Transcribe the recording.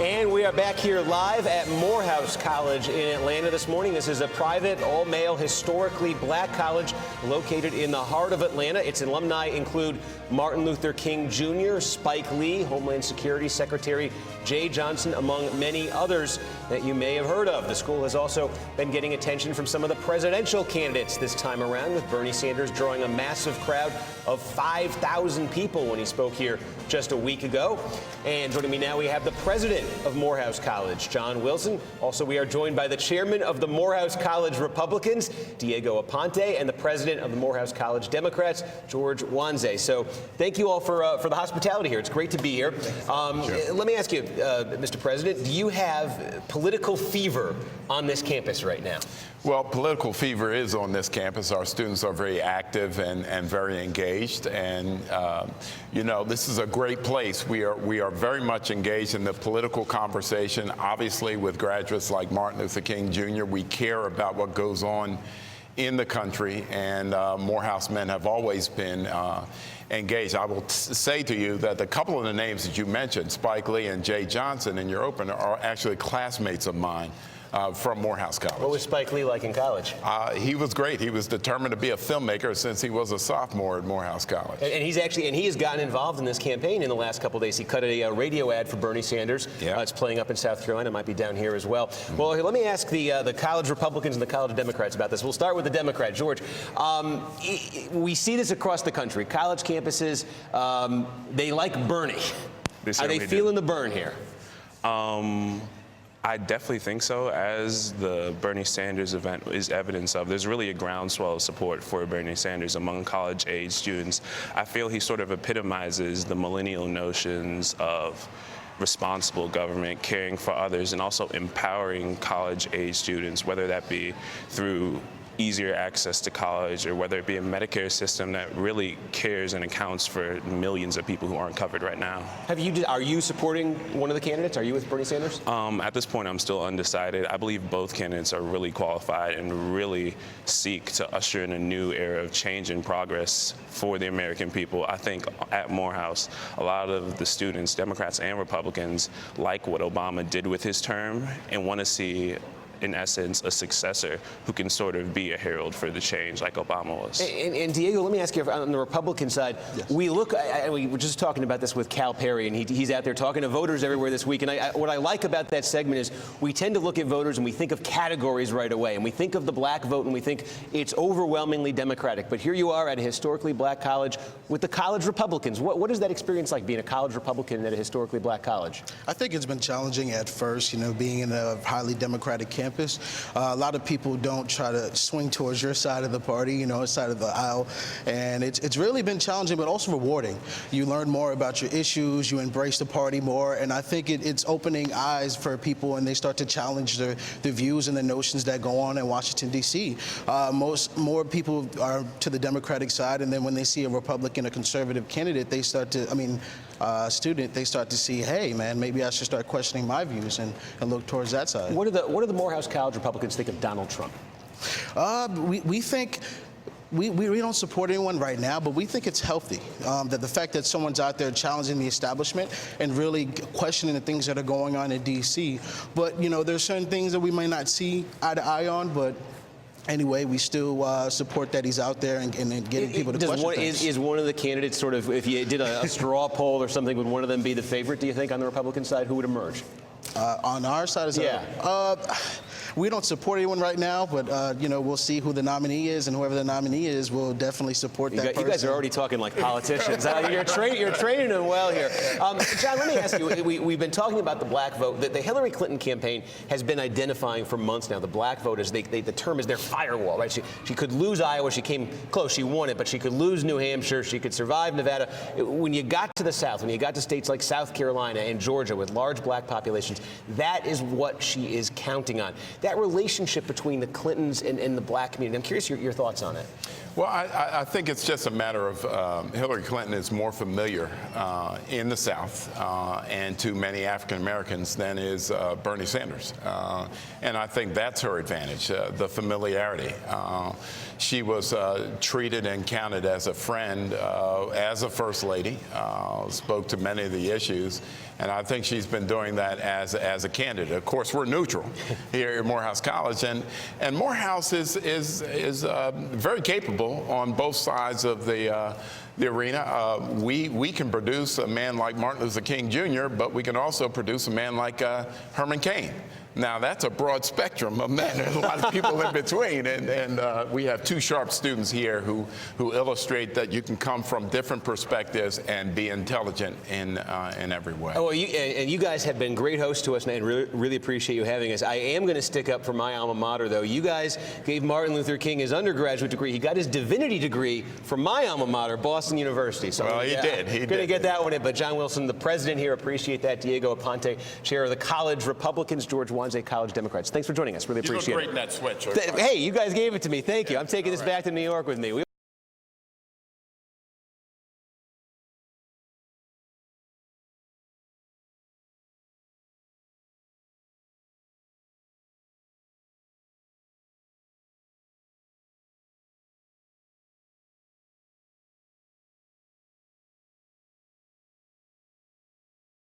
And we are back here live at Morehouse College in Atlanta this morning. This is a private, all-male, historically black college located in the heart of Atlanta. Its alumni include Martin Luther King Jr., Spike Lee, Homeland Security Secretary Jay Johnson, among many others that you may have heard of. The school has also been getting attention from some of the presidential candidates this time around, with Bernie Sanders drawing a massive crowd of 5,000 people when he spoke here just a week ago. And joining me now, we have the president of Morehouse College, John Wilson. Also, we are joined by the chairman of the Morehouse College Republicans, Diego Aponte, and the president of the Morehouse College Democrats, George Wanze. So thank you all for the hospitality here. It's great to be here. Sure. Let me ask you, Mr. President, do you have political fever on this campus right now? Well, political fever is on this campus. Our students are very active and very engaged. And, you know, this is a great place. We are very much engaged in the political conversation. Obviously, with graduates like Martin Luther King Jr., we care about what goes on in the country. And Morehouse men have always been engaged. I will say to you that a couple of the names that you mentioned, Spike Lee and Jay Johnson in your opener, are actually classmates of mine. From Morehouse College. What was Spike Lee like in college? He was great. He was determined to be a filmmaker since he was a sophomore at Morehouse College. And he has gotten involved in this campaign in the last couple of days. He cut a radio ad for Bernie Sanders. Yeah. It's playing up in South Carolina. It might be down here as well. Well, let me ask the college Republicans and the college Democrats about this. We'll start with the Democrat, George. We see this across the country. College campuses, they like Bernie. Are they feeling the burn here? I definitely think so, as the Bernie Sanders event is evidence of. There's really a groundswell of support for Bernie Sanders among college-age students. I feel he sort of epitomizes the millennial notions of responsible government, caring for others, and also empowering college-age students, whether that be through easier access to college, or whether it be a Medicare system that really cares and accounts for millions of people who aren't covered right now. Are you supporting one of the candidates? Are you with Bernie Sanders? At this point, I'm still undecided. I believe both candidates are really qualified and really seek to usher in a new era of change and progress for the American people. I think at Morehouse, a lot of the students, Democrats and Republicans, like what Obama did with his term and want to see, in essence, a successor who can sort of be a herald for the change like Obama was. And Diego, let me ask you, on the Republican side, yes. We were just talking about this with Cal Perry, and he's out there talking to voters everywhere this week. And what I like about that segment is we tend to look at voters and we think of categories right away. And we think of the black vote and we think it's overwhelmingly Democratic. But here you are at a historically black college with the college Republicans. What is that experience like, being a college Republican at a historically black college? I think it's been challenging at first, you know, being in a highly Democratic campus. A lot of people don't try to swing towards your side of the party, you know, side of the aisle. And it's really been challenging, but also rewarding. You learn more about your issues, you embrace the party more, and I think it's opening eyes for people, and they start to challenge the views and the notions that go on in Washington, D.C. More people are to the Democratic side, and then when they see a Republican, a conservative candidate, they start to, they start to see, hey, man, maybe I should start questioning my views and look towards that side. What do the Morehouse College Republicans think of Donald Trump? We think we don't support anyone right now, but we think it's healthy. That the fact that someone's out there challenging the establishment and really questioning the things that are going on in D.C. But, you know, there's certain things that we may not see eye to eye on, but anyway, we still support that he's out there and getting people to question things. Is one of the candidates sort of, if you did a straw poll or something, would one of them be the favorite, do you think, on the Republican side? Who would emerge? On our side, we don't support anyone right now, but you know, we'll see who the nominee is, and whoever the nominee is, we'll definitely support that person. You guys are already talking like politicians. You're training them well here. John, let me ask you, we've been talking about the black vote. The Hillary Clinton campaign has been identifying for months now the black vote as the term is their firewall, right? She could lose Iowa, she came close, she won it, but she could lose New Hampshire, she could survive Nevada. When you got to the South, when you got to states like South Carolina and Georgia with large black populations, that is what she is counting on. That relationship between the Clintons and the black community, I'm curious your thoughts on it. Well, I think it's just a matter of Hillary Clinton is more familiar in the South and to many African Americans than is Bernie Sanders. And I think that's her advantage, the familiarity. She was treated and counted as a friend, as a First Lady, spoke to many of the issues, and I think she's been doing that as a candidate. Of course, we're neutral here at Morehouse College, and Morehouse is very capable on both sides of the arena. We can produce a man like Martin Luther King Jr., but we can also produce a man like Herman Cain. Now, that's a broad spectrum of men. There's a lot of people in between, and we have two sharp students here who illustrate that you can come from different perspectives and be intelligent in every way. Oh, well, you guys have been great hosts to us, and really appreciate you having us. I am going to stick up for my alma mater, though. You guys gave Martin Luther King his undergraduate degree. He got his divinity degree from my alma mater, Boston University. So well, he did. He going to get that one in. But John Wilson, the president here, appreciate that. Diego Aponte, chair of the college Republicans, George Wanze, college Democrats. Thanks for joining us. Really appreciate it. You look great in that sweatshirt. Hey, you guys gave it to me. Thank you. I'm taking this back to New York with me.